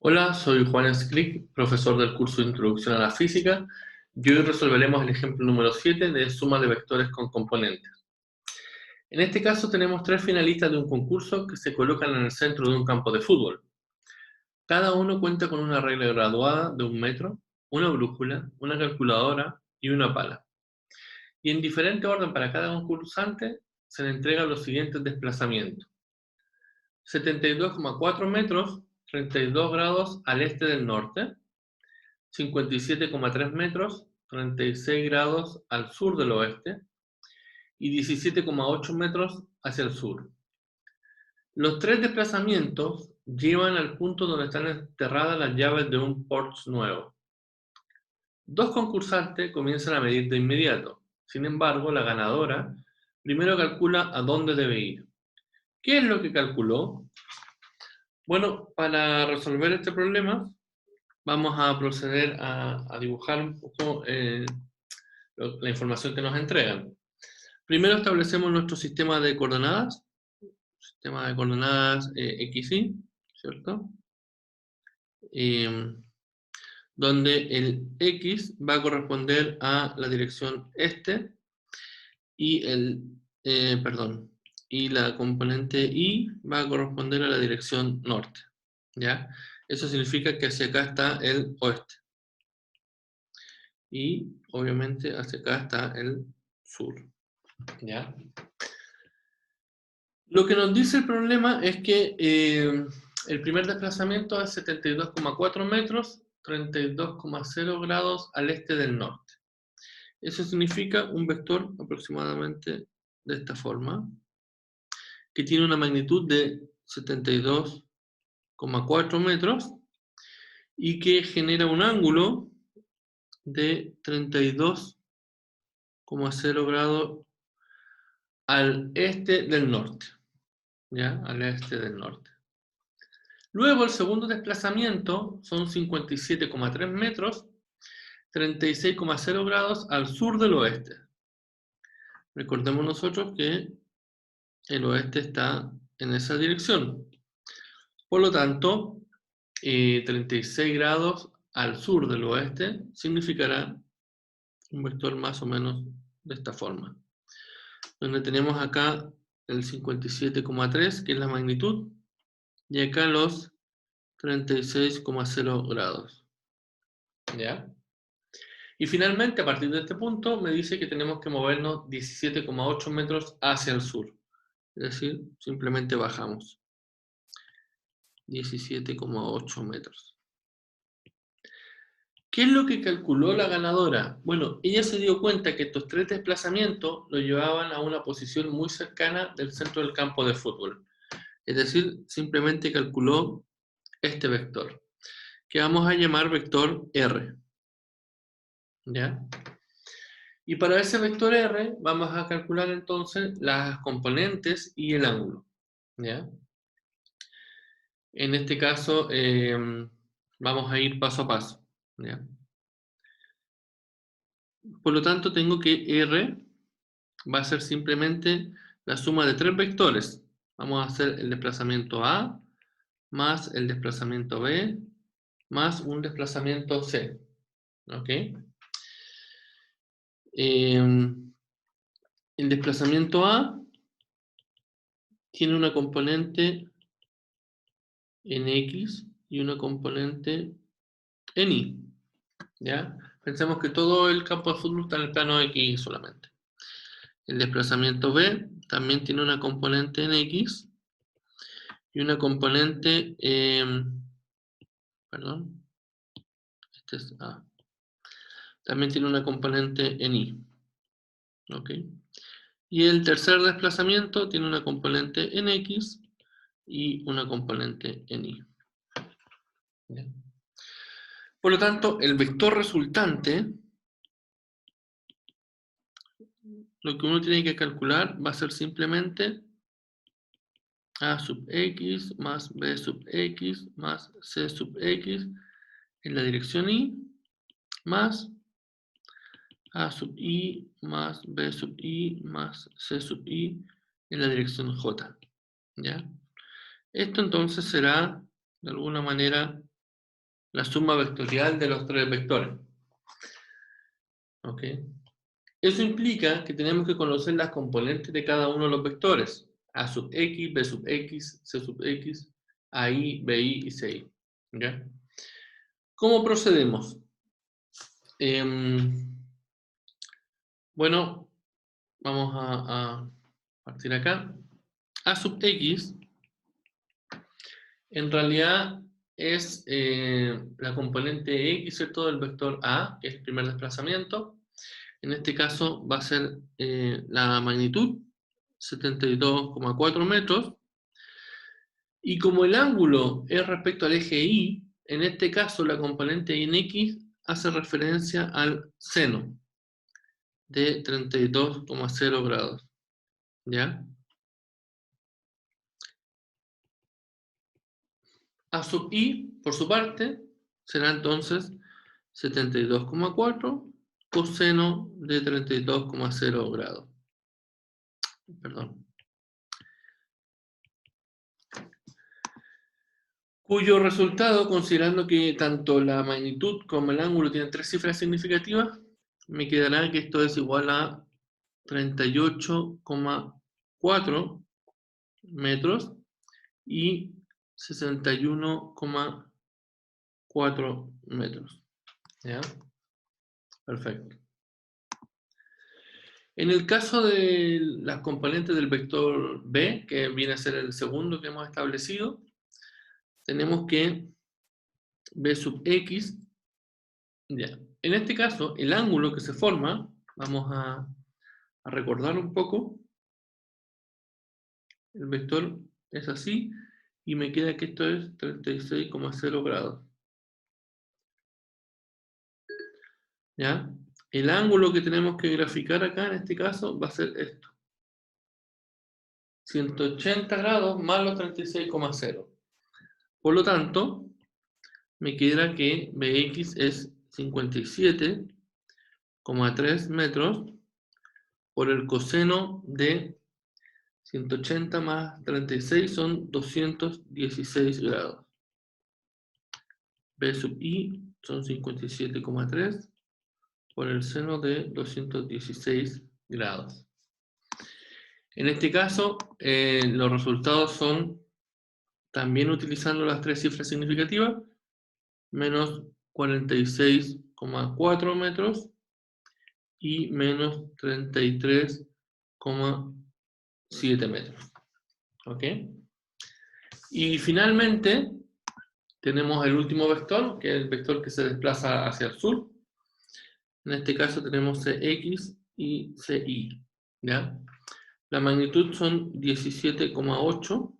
Hola, soy Juan Scrick, profesor del curso de Introducción a la Física, y hoy resolveremos el ejemplo número 7 de suma de vectores con componentes. En este caso tenemos tres finalistas de un concurso que se colocan en el centro de un campo de fútbol. Cada uno cuenta con una regla graduada de 1 metro, una brújula, una calculadora y una pala. Y en diferente orden para cada concursante se le entregan los siguientes desplazamientos. 72,4 metros, 32 grados al este del norte, 57,3 metros, 36 grados al sur del oeste y 17,8 metros hacia el sur. Los tres desplazamientos llevan al punto donde están enterradas las llaves de un Porsche nuevo. Dos concursantes comienzan a medir de inmediato. Sin embargo, la ganadora primero calcula a dónde debe ir. ¿Qué es lo que calculó? Bueno, para resolver este problema vamos a proceder a dibujar un poco la información que nos entregan. Primero establecemos nuestro sistema de coordenadas, XY, ¿cierto? Donde el X va a corresponder a la dirección este y y la componente Y va a corresponder a la dirección norte, ¿ya? Eso significa que hacia acá está el oeste y obviamente hacia acá está el sur, ¿ya? Lo que nos dice el problema es que el primer desplazamiento es 72,4 metros, 32,0 grados al este del norte. Eso significa un vector aproximadamente de esta forma, que tiene una magnitud de 72,4 metros y que genera un ángulo de 32,0 grados al este del norte, ¿ya? Al este del norte. Luego el segundo desplazamiento son 57,3 metros, 36,0 grados al sur del oeste. Recordemos nosotros que el oeste está en esa dirección. Por lo tanto, 36 grados al sur del oeste significará un vector más o menos de esta forma. Donde tenemos acá el 57,3, que es la magnitud, y acá los 36,0 grados. ¿Ya? Y finalmente, a partir de este punto, me dice que tenemos que movernos 17,8 metros hacia el sur. Es decir, simplemente bajamos 17,8 metros. ¿Qué es lo que calculó la ganadora? Bueno, ella se dio cuenta que estos tres desplazamientos lo llevaban a una posición muy cercana del centro del campo de fútbol. Es decir, simplemente calculó este vector, que vamos a llamar vector R. ¿Ya? Y para ese vector R vamos a calcular entonces las componentes y el ángulo, ¿ya? En este caso vamos a ir paso a paso, ¿ya? Por lo tanto tengo que R va a ser simplemente la suma de tres vectores. Vamos a hacer el desplazamiento A más el desplazamiento B más un desplazamiento C, ¿ok? El desplazamiento A tiene una componente en X y una componente en Y, ¿ya? Pensemos que todo el campo de fútbol está en el plano X solamente. El desplazamiento B también tiene una componente en X y una componente, perdón, este es A. También tiene una componente en Y, ¿ok? Y el tercer desplazamiento tiene una componente en X y una componente en Y. ¿Ya? Por lo tanto, el vector resultante, lo que uno tiene que calcular va a ser simplemente A sub X más B sub X más C sub X en la dirección Y más A sub I más B sub I más C sub I en la dirección J. ¿Ya? Esto entonces será, de alguna manera, la suma vectorial de los tres vectores. ¿Ok? Eso implica que tenemos que conocer las componentes de cada uno de los vectores. A sub x, b sub x, c sub x, AI, BI y CI. ¿Ya? ¿Cómo procedemos? Bueno, vamos a partir acá. A sub x en realidad es la componente x, ¿cierto?, del vector A, que es el primer desplazamiento. En este caso va a ser la magnitud, 72,4 metros. Y como el ángulo es respecto al eje Y, en este caso la componente en X hace referencia al seno de 32,0 grados. ¿Ya? A sub I, por su parte, será entonces 72,4 coseno de 32,0 grados. Perdón. Cuyo resultado, considerando que tanto la magnitud como el ángulo tienen tres cifras significativas, me quedará que esto es igual a 38,4 metros y 61,4 metros. ¿Ya? Perfecto. En el caso de las componentes del vector B, que viene a ser el segundo que hemos establecido, tenemos que B sub X, ya. En este caso, el ángulo que se forma, vamos a recordar un poco, el vector es así, y me queda que esto es 36,0 grados. ¿Ya? El ángulo que tenemos que graficar acá, en este caso, va a ser esto. 180 grados más los 36,0. Por lo tanto, me queda que Bx es 57,3 metros por el coseno de 180 más 36 son 216 grados. B sub I son 57,3 por el seno de 216 grados. En este caso, los resultados son, también utilizando las tres cifras significativas, menos 46,4 metros y menos 33,7 metros. ¿Ok? Y finalmente, tenemos el último vector, que es el vector que se desplaza hacia el sur. En este caso tenemos Cx y Ci. ¿Ya? La magnitud son 17,8.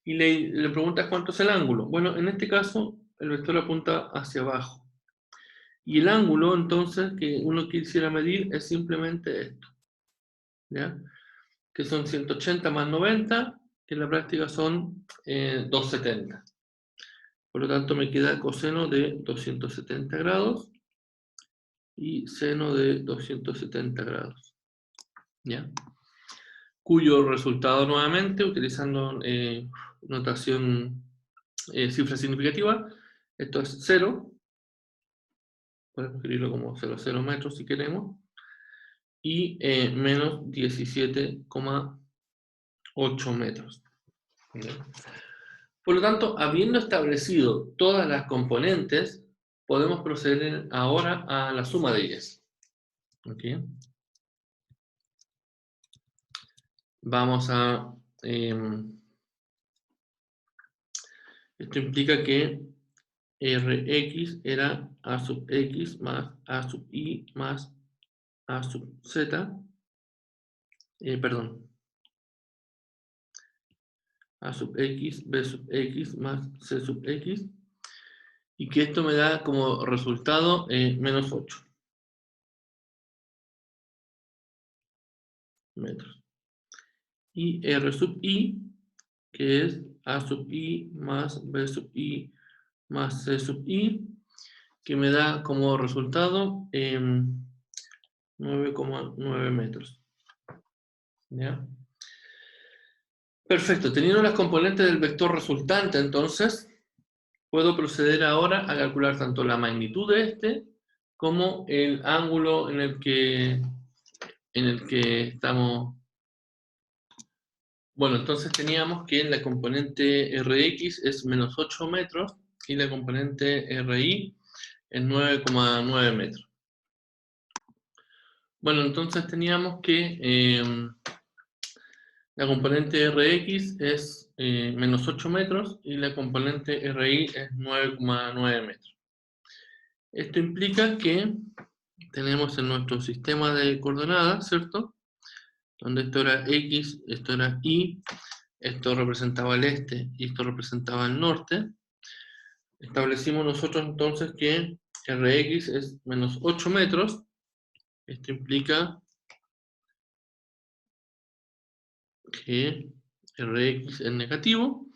Y le preguntas cuánto es el ángulo. Bueno, en este caso, el vector apunta hacia abajo. Y el ángulo, entonces, que uno quisiera medir es simplemente esto. ¿Ya? Que son 180 más 90, que en la práctica son 270. Por lo tanto, me queda coseno de 270 grados y seno de 270 grados. ¿Ya? Cuyo resultado, nuevamente, utilizando notación cifra significativa, esto es 0. Podemos escribirlo como 0,0 metros si queremos. Y menos 17,8 metros. ¿Bien? Por lo tanto, habiendo establecido todas las componentes, podemos proceder ahora a la suma de ellas. ¿Okay? Vamos a... esto implica que Rx era A sub X más A sub Y más A sub Z. Perdón. A sub X, B sub X más C sub X. Y que esto me da como resultado menos 8 metros. Y R sub I, que es A sub I más B sub I más C sub I, que me da como resultado 9,9 metros. ¿Ya? Perfecto, teniendo las componentes del vector resultante, entonces, puedo proceder ahora a calcular tanto la magnitud de este como el ángulo en el que estamos. Bueno, entonces teníamos que la componente Rx es menos 8 metros y la componente Ri es 9,9 metros. Bueno, entonces teníamos que la componente Rx es menos 8 metros y la componente Ri es 9,9 metros. Esto implica que tenemos en nuestro sistema de coordenadas, ¿cierto? Donde esto era X, esto era Y, esto representaba el este y esto representaba el norte. Establecimos nosotros entonces que Rx es menos 8 metros. Esto implica que Rx es negativo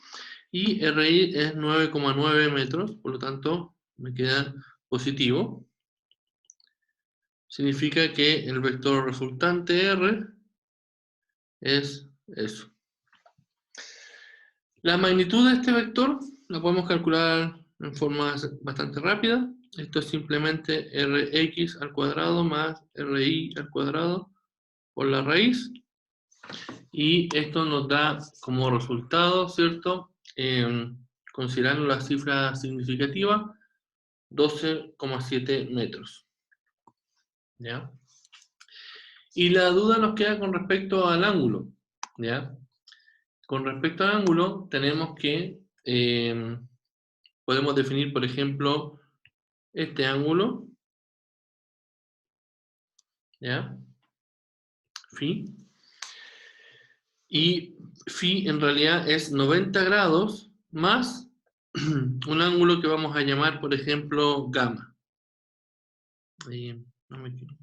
y Ri es 9,9 metros, por lo tanto me queda positivo. Significa que el vector resultante R es eso. La magnitud de este vector la podemos calcular en forma bastante rápida. Esto es simplemente Rx al cuadrado más Ri al cuadrado por la raíz. Y esto nos da como resultado, ¿cierto? Considerando la cifra significativa, 12,7 metros. ¿Ya? Y la duda nos queda con respecto al ángulo. ¿Ya? Con respecto al ángulo, tenemos que, podemos definir, por ejemplo, este ángulo, ¿ya? Phi. Y phi en realidad es 90 grados más un ángulo que vamos a llamar, por ejemplo, gamma. No me quiero.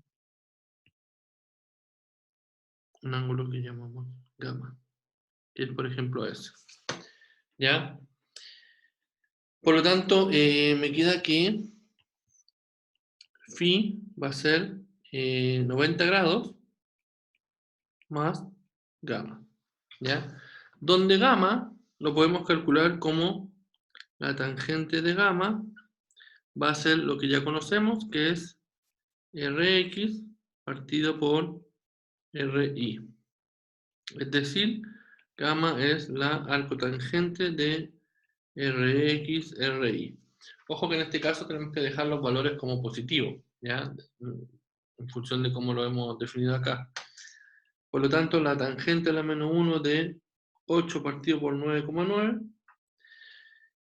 Un ángulo que llamamos gamma. Que es, por ejemplo, ese. ¿Ya? Por lo tanto, me queda que phi va a ser 90 grados más gamma. ¿Ya? Donde gamma lo podemos calcular como la tangente de gamma va a ser lo que ya conocemos, que es Rx partido por Ri. Es decir, gamma es la arcotangente de Rx, Ri. Ojo que en este caso tenemos que dejar los valores como positivos, ¿ya? En función de cómo lo hemos definido acá. Por lo tanto, la tangente a la menos 1 de 8 partido por 9,9.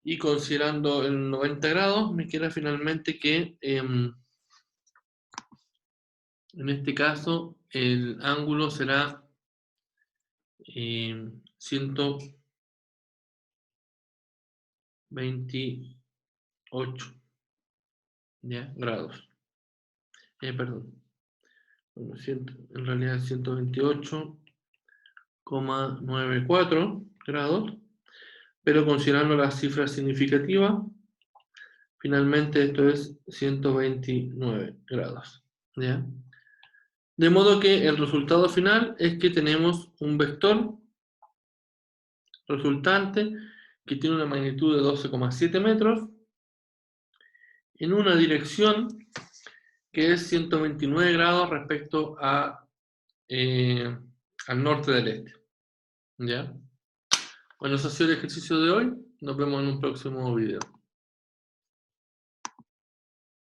Y considerando el 90 grados, me queda finalmente que en este caso el ángulo será 128, ¿ya? Grados. Perdón. Bueno, en realidad 128,94 grados, pero considerando la cifra significativa, finalmente esto es 129 grados. ¿Ya? De modo que el resultado final es que tenemos un vector resultante que tiene una magnitud de 12,7 metros en una dirección que es 129 grados respecto al norte del este. ¿Ya? Bueno, eso ha sido el ejercicio de hoy. Nos vemos en un próximo video.